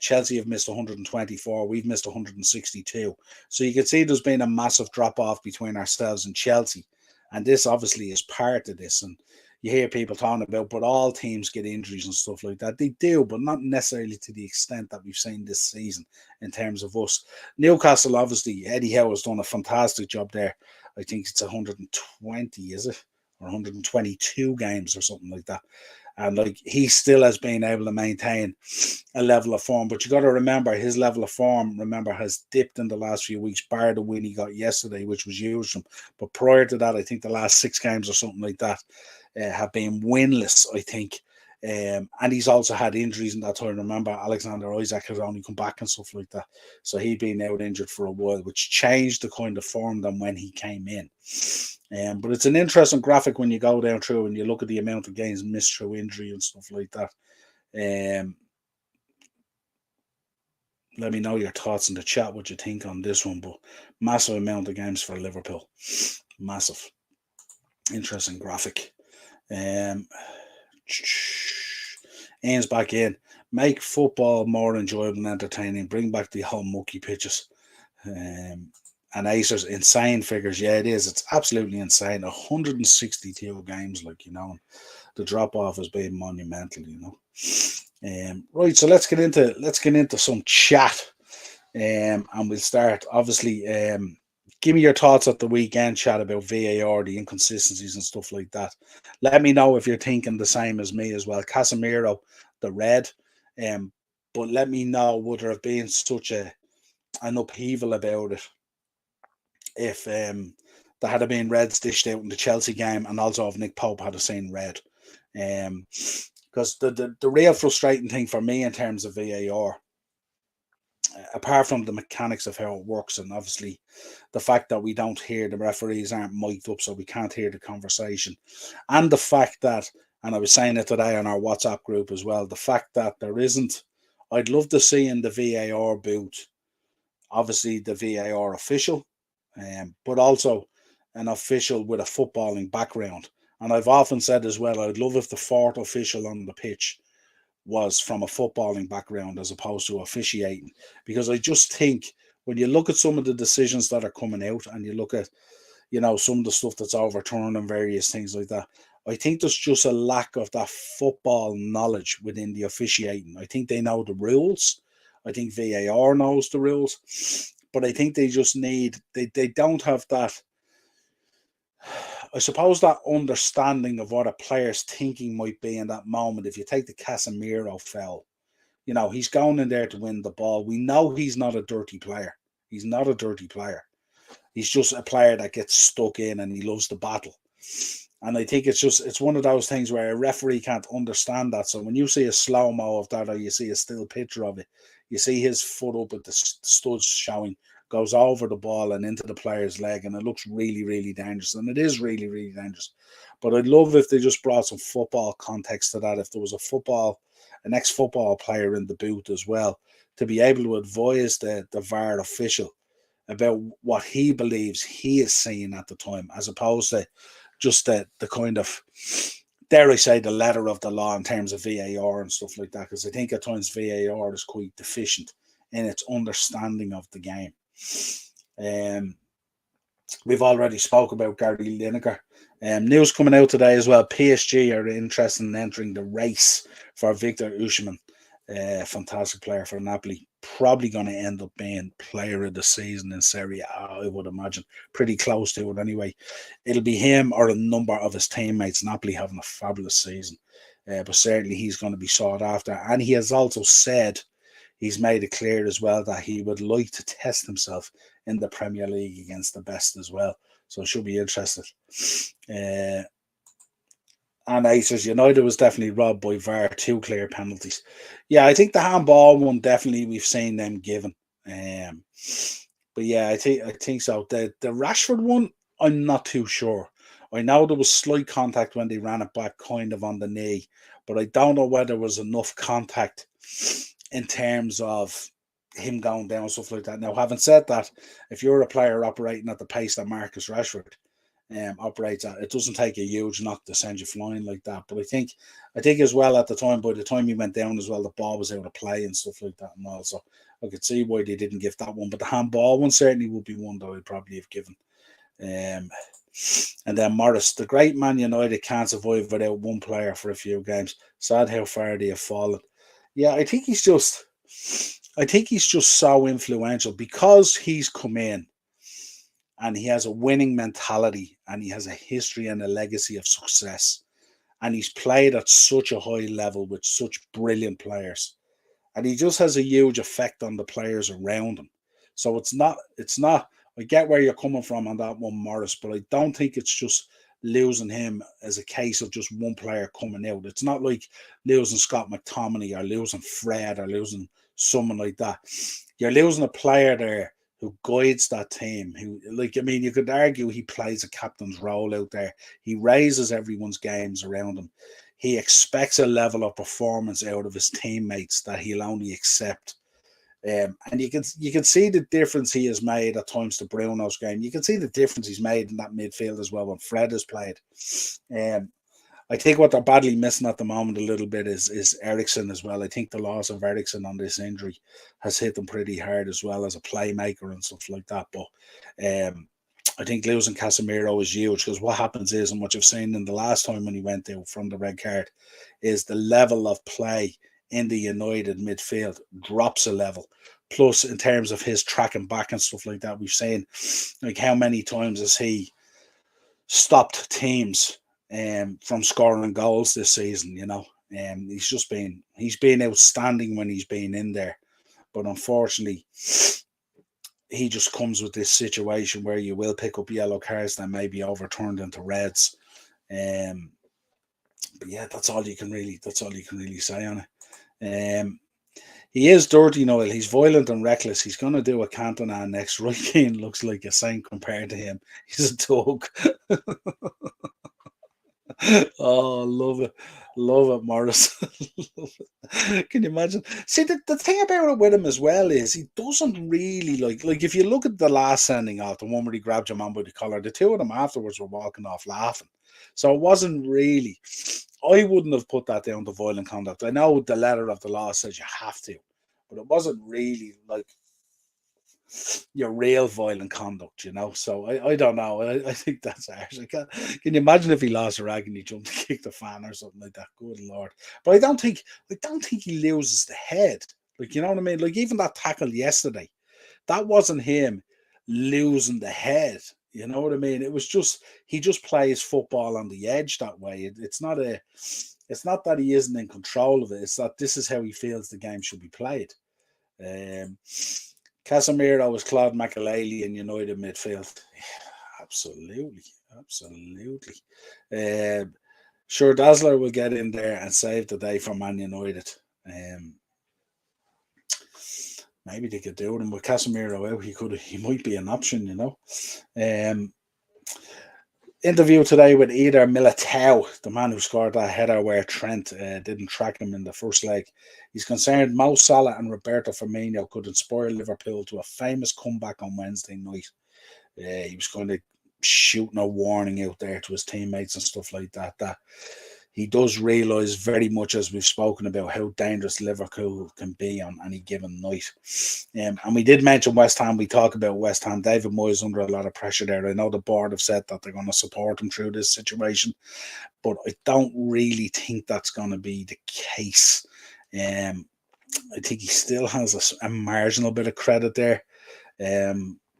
Chelsea have missed 124. We've missed 162. So you can see there's been a massive drop off between ourselves and Chelsea. And this obviously is part of this. And you hear people talking about, but all teams get injuries and stuff like that. They do, but not necessarily to the extent that we've seen this season in terms of us. Newcastle, obviously, Eddie Howe has done a fantastic job there. I think it's 120, is it? Or 122 games or something like that. And like he still has been able to maintain a level of form. But you got to remember his level of form, has dipped in the last few weeks, bar the win he got yesterday, which was huge from. But prior to that, I think the last 6 games or something like that have been winless, I think. And he's also had injuries in that time. Remember, Alexander Isaac has only come back and stuff like that. So he'd been out injured for a while, which changed the kind of form than when he came in. But it's an interesting graphic when you go down through and you look at the amount of games missed through injury and stuff like that. Let me know your thoughts in the chat, what you think on this one. But massive amount of games for Liverpool. Massive. Interesting graphic. Ian's back in. Make football more enjoyable and entertaining. Bring back the whole mucky pitches. And Acer's insane figures. Yeah, it is. It's absolutely insane. 162 games, like, you know. The drop off has been monumental, you know. Right, so let's get into some chat. And we'll start. Obviously, give me your thoughts at the weekend chat about VAR, the inconsistencies and stuff like that. Let me know if you're thinking the same as me as well. Casemiro, the red. But let me know, would there have been such an upheaval about it if there had been reds dished out in the Chelsea game, and also if Nick Pope had seen red. Because the real frustrating thing for me in terms of VAR, apart from the mechanics of how it works, and obviously the fact that we don't hear, the referees aren't mic'd up, so we can't hear the conversation, and the fact that, and I was saying it today on our WhatsApp group as well, the fact that there isn't, I'd love to see in the VAR booth, obviously the VAR official, but also an official with a footballing background. And I've often said as well, I'd love if the fourth official on the pitch was from a footballing background as opposed to officiating. Because I just think when you look at some of the decisions that are coming out and you look at, you know, some of the stuff that's overturned and various things like that, I think there's just a lack of that football knowledge within the officiating. I think they know the rules. I think VAR knows the rules. But I think they just they don't have that, I suppose, that understanding of what a player's thinking might be in that moment. If you take the Casemiro foul, you know, he's going in there to win the ball. We know he's not a dirty player. He's not a dirty player. He's just a player that gets stuck in and he loves the battle. And I think it's one of those things where a referee can't understand that. So when you see a slow-mo of that, or you see a still picture of it, you see his foot up with the studs showing, goes over the ball and into the player's leg, and it looks really, really dangerous. And it is really, really dangerous. But I'd love if they just brought some football context to that. If there was an ex-football player in the booth as well, to be able to advise the VAR official about what he believes he is seeing at the time, as opposed to just the kind of, dare I say, the letter of the law in terms of VAR and stuff like that, because I think at times VAR is quite deficient in its understanding of the game. We've already spoke about Gary Lineker. News coming out today as well. PSG are interested in entering the race for Victor Osimhen. Fantastic player for Napoli. Probably going to end up being player of the season in Serie A, I would imagine. Pretty close to it anyway. It'll be him or a number of his teammates. Napoli having a fabulous season. But certainly he's going to be sought after. And he has also said, he's made it clear as well that he would like to test himself in the Premier League against the best as well. So it should be interesting. And he says United was definitely robbed by VAR, 2 clear penalties. Yeah, I think the handball one definitely we've seen them given. But yeah, I think so. The Rashford one, I'm not too sure. I know there was slight contact when they ran it back kind of on the knee, but I don't know whether there was enough contact in terms of him going down, stuff like that. Now, having said that, if you're a player operating at the pace that Marcus Rashford operates at, it doesn't take a huge knock to send you flying like that. But I think as well at the time, by the time he went down as well, the ball was out of play and stuff like that and all. So I could see why they didn't give that one. But the handball one certainly would be one that I'd probably have given. And then Morris, the great Man United can't survive without one player for a few games. Sad how far they have fallen. Yeah, I think he's just so influential because he's come in and he has a winning mentality and he has a history and a legacy of success. And he's played at such a high level with such brilliant players. And he just has a huge effect on the players around him. So it's not, I get where you're coming from on that one, Morris, but I don't think it's just losing him as a case of just one player coming out. It's not like losing Scott McTominay or losing Fred or losing someone like that. You're losing a player there who guides that team, who, like, I mean, you could argue he plays a captain's role out there. He raises everyone's games around him. He expects a level of performance out of his teammates that he'll only accept. And you can see the difference he has made at times to Bruno's game. You can see the difference he's made in that midfield as well when Fred has played. I think what they're badly missing at the moment a little bit is Eriksen as well. I think the loss of Eriksen on this injury has hit them pretty hard as well as a playmaker and stuff like that. But I think losing Casemiro is huge because what happens is, and what you've seen in the last time when he went out from the red card, is the level of play in the United midfield drops a level. Plus, in terms of his tracking back and stuff like that, we've seen like how many times has he stopped teams from scoring goals this season, you know. He's been outstanding when he's been in there. But unfortunately, he just comes with this situation where you will pick up yellow cards that may be overturned into reds. But yeah, that's all you can really say on it. He is dirty, Niall. He's violent and reckless. He's going to do a Cantona next. Roy Keane looks like a saint compared to him. He's a dog. Oh, love it, Morris. Can you imagine? See, the thing about it with him as well is he doesn't really like if you look at the last sending off, the one where he grabbed your man by the collar, the two of them afterwards were walking off laughing. So it wasn't really. I wouldn't have put that down to violent conduct. I know the letter of the law says you have to, but it wasn't really like your real violent conduct, you know. So I don't know. I think that's harsh. Can you imagine if he lost a rag and he jumped to kick the fan or something like that? Good Lord. But I don't think he loses the head. Like, you know what I mean? Like, even that tackle yesterday, that wasn't him losing the head. You know what I mean? It was just he just plays football on the edge that way. It's not that he isn't in control of it. It's that this is how he feels the game should be played. Casemiro was Claude Makelele in United midfield. Yeah, absolutely. Sure, Dazzler will get in there and save the day for Man United. Maybe they could do it with Casemiro out. He might be an option, you know. Interview today with Eder Militao, the man who scored that header where Trent didn't track him in the first leg. He's concerned Mo Salah and Roberto Firmino could inspire Liverpool to a famous comeback on Wednesday night. He was kind of shooting a warning out there to his teammates and stuff like that. That he does realise very much, as we've spoken about, how dangerous Liverpool can be on any given night. And we did mention West Ham. We talk about West Ham. David Moyes under a lot of pressure there. I know the board have said that they're going to support him through this situation, but I don't really think that's going to be the case. I think he still has a marginal bit of credit there.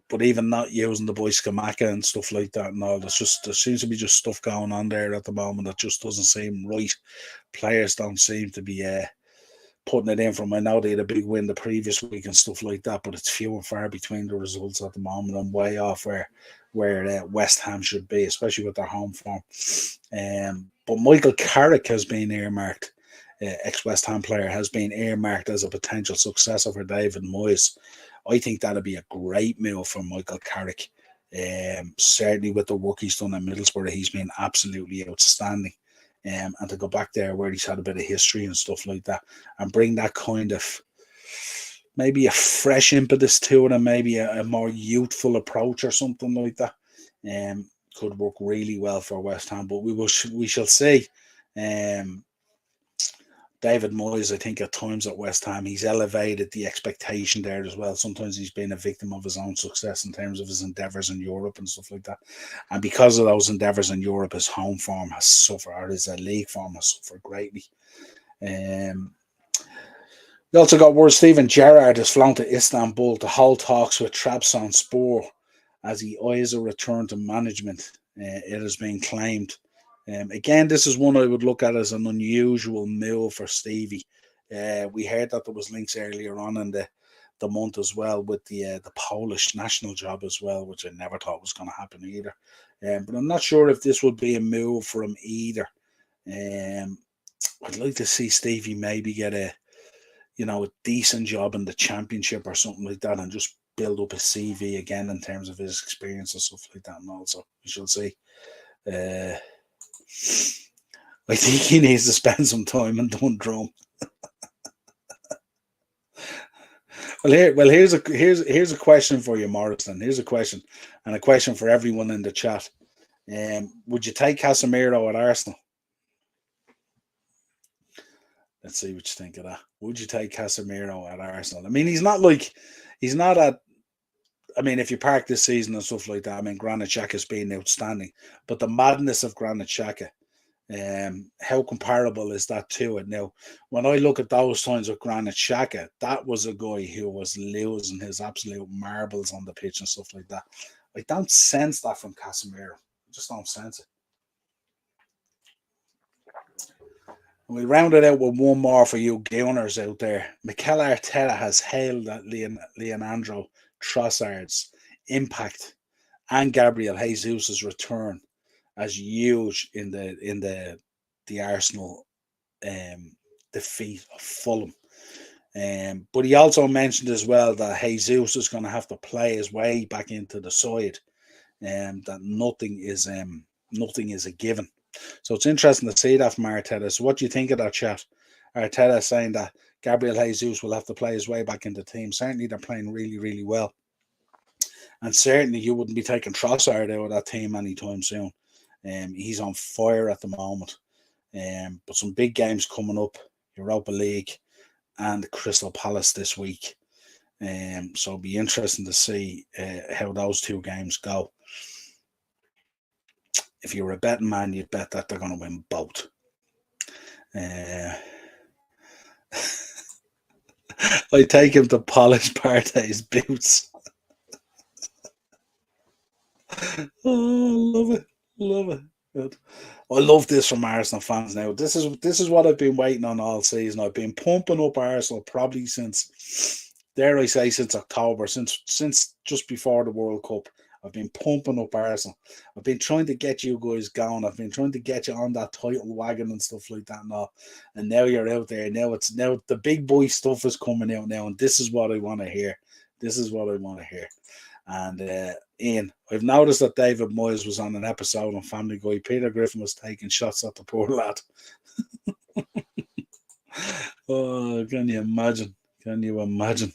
But even not using the boy Skamaka and stuff like that and all, there seems to be just stuff going on there at the moment that just doesn't seem right. Players don't seem to be putting it in from. I know they had a big win the previous week and stuff like that, but it's few and far between the results at the moment and way off where West Ham should be, especially with their home form. But Michael Carrick has been earmarked. Ex-West Ham player has been earmarked as a potential successor for David Moyes. I think that'd be a great move for Michael Carrick. Certainly with the work he's done at Middlesbrough, he's been absolutely outstanding. And to go back there where he's had a bit of history and stuff like that and bring that kind of maybe a fresh impetus to it and maybe a more youthful approach or something like that could work really well for West Ham. But we shall see. David Moyes, I think at times at West Ham, he's elevated the expectation there as well. Sometimes he's been a victim of his own success in terms of his endeavours in Europe and stuff like that. And because of those endeavours in Europe, his home form has suffered, or his league form has suffered greatly. We also got word Steven Gerrard has flown to Istanbul to hold talks with Trabzonspor as he eyes a return to management. It has been claimed. Again, this is one I would look at as an unusual move for Stevie. We heard that there was links earlier on in the month as well with the Polish national job as well, which I never thought was going to happen either. But I'm not sure if this would be a move for him either. I'd like to see Stevie maybe get a decent job in the championship or something like that and just build up his CV again in terms of his experience and stuff like that. And also, we shall see. I think he needs to spend some time in Dundrum. Here's a question for you, Morrison. Here's a question, and a question for everyone in the chat. Would you take Casemiro at Arsenal? Let's see what you think of that. Would you take Casemiro at Arsenal? I mean, he's not at. I mean, if you park this season and stuff like that, I mean, Granit Xhaka's been outstanding, but the madness of Granit Xhaka. How comparable is that to it? Now, when I look at those times with Granit Xhaka, that was a guy who was losing his absolute marbles on the pitch and stuff like that. I don't sense that from Casemiro. I just don't sense it. And we round it out with one more for you Gunners out there. Mikel Arteta has hailed that Leandro Trossard's impact and Gabriel Jesus' return as huge in the Arsenal defeat of Fulham. But he also mentioned as well that Jesus is going to have to play his way back into the side, that nothing is a given. So it's interesting to see that from Arteta. So what do you think of that chat? Arteta saying that Gabriel Jesus will have to play his way back into the team. Certainly they're playing really, really well. And certainly you wouldn't be taking Trossard out of that team anytime soon. He's on fire at the moment. But some big games coming up, Europa League and Crystal Palace this week. So it'll be interesting to see how those two games go. If you're a betting man, you'd bet that they're going to win both. I take him to polish Partey's boots. Oh, love it. Good. I love this from Arsenal fans now. This is what I've been waiting on all season. I've been pumping up Arsenal probably since, dare I say, since October, since just before the World Cup. I've been pumping up Arsenal. I've been trying to get you guys going. I've been trying to get you on that title wagon and stuff like that and all. And now you're out there. Now the big boy stuff is coming out now, and this is what I want to hear. This is what I want to hear. And Ian, I've noticed that David Moyes was on an episode on Family Guy. Peter Griffin was taking shots at the poor lad. Oh, can you imagine? Can you imagine?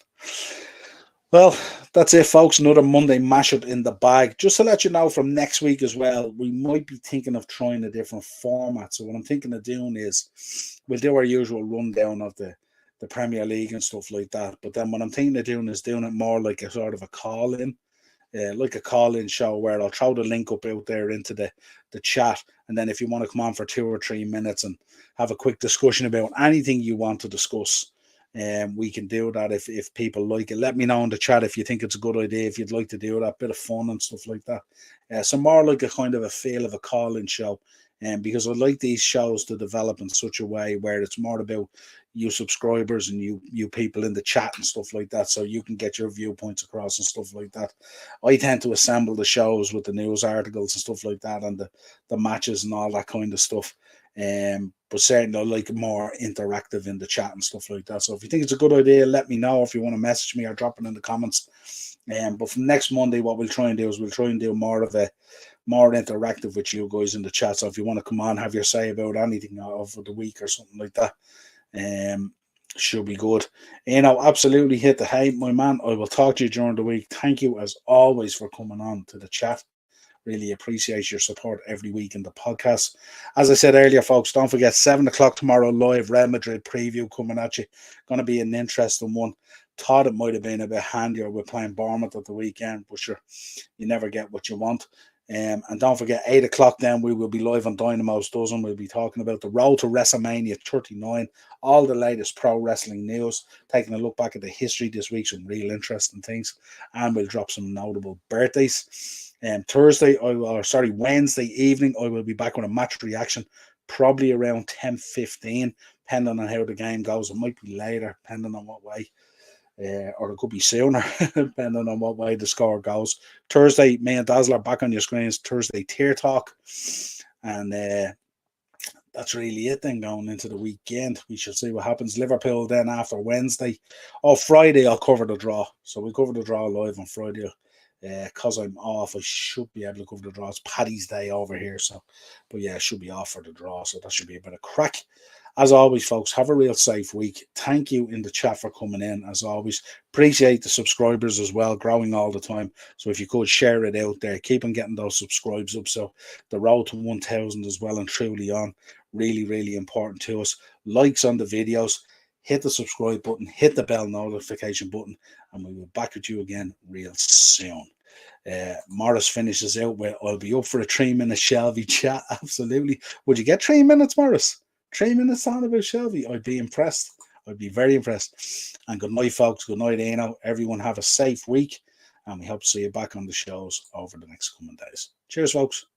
Well, that's it, folks. Another Monday mashup in the bag. Just to let you know, from next week as well, we might be thinking of trying a different format. So what I'm thinking of doing is we'll do our usual rundown of the Premier League and stuff like that. But then what I'm thinking of doing is doing it more like a sort of a call-in. Like a call-in show where I'll throw the link up out there into the chat, and then if you want to come on for 2 or 3 minutes and have a quick discussion about anything you want to discuss, we can do that if people like it. Let me know in the chat if you think it's a good idea, if you'd like to do that, bit of fun and stuff like that. So more like a kind of a feel of a call-in show, because I like these shows to develop in such a way where it's more about you subscribers and you people in the chat and stuff like that, so you can get your viewpoints across and stuff like that. I tend to assemble the shows with the news articles and stuff like that, and the matches and all that kind of stuff. But certainly I like more interactive in the chat and stuff like that. So if you think it's a good idea, let me know. If you want to message me or drop it in the comments. But from next Monday, what we'll try and do is we'll try and do more interactive with you guys in the chat. So if you want to come on, have your say about anything over the week or something like that, should be good. Absolutely hit the hay, my man. I will talk to you during the week. Thank you as always for coming on to the chat. Really appreciate your support every week in the podcast. As I said earlier, folks, don't forget 7 o'clock tomorrow, live Real Madrid preview coming at you. Going to be an interesting one. Thought it might have been a bit handier with playing Bournemouth at the weekend, but sure, you never get what you want. And don't forget, 8 o'clock then we will be live on Dynamo's Dozen. We'll be talking about the road to WrestleMania 39, all the latest pro wrestling news, taking a look back at the history this week, some real interesting things, and we'll drop some notable birthdays. Wednesday evening, I will be back with a match reaction, probably around 10:15, depending on how the game goes. It might be later, depending on what way. Or it could be sooner, depending on what way the score goes. Thursday, me and Dazzler back on your screens. Thursday, Tier Talk. And that's really it then going into the weekend. We shall see what happens. Liverpool then after Wednesday. Friday, I'll cover the draw. So we'll cover the draw live on Friday. Because I'm off, I should be able to cover the draw. It's Paddy's Day over here. But yeah, I should be off for the draw. So that should be a bit of crack. As always, folks, have a real safe week. Thank you in the chat for coming in, as always. Appreciate the subscribers as well, growing all the time. So if you could share it out there, keep on getting those subscribes up. So the road to 1,000 is well and truly on. Really, really important to us. Likes on the videos. Hit the subscribe button. Hit the bell notification button. And we will be back with you again real soon. Morris finishes out with, I'll be up for a 3-minute Shelby chat. Absolutely. Would you get 3 minutes, Morris? 3 minutes on about Shelby? I'd be impressed. I'd be very impressed. And good night, folks. Good night, Eno. Everyone have a safe week. And we hope to see you back on the shows over the next coming days. Cheers, folks.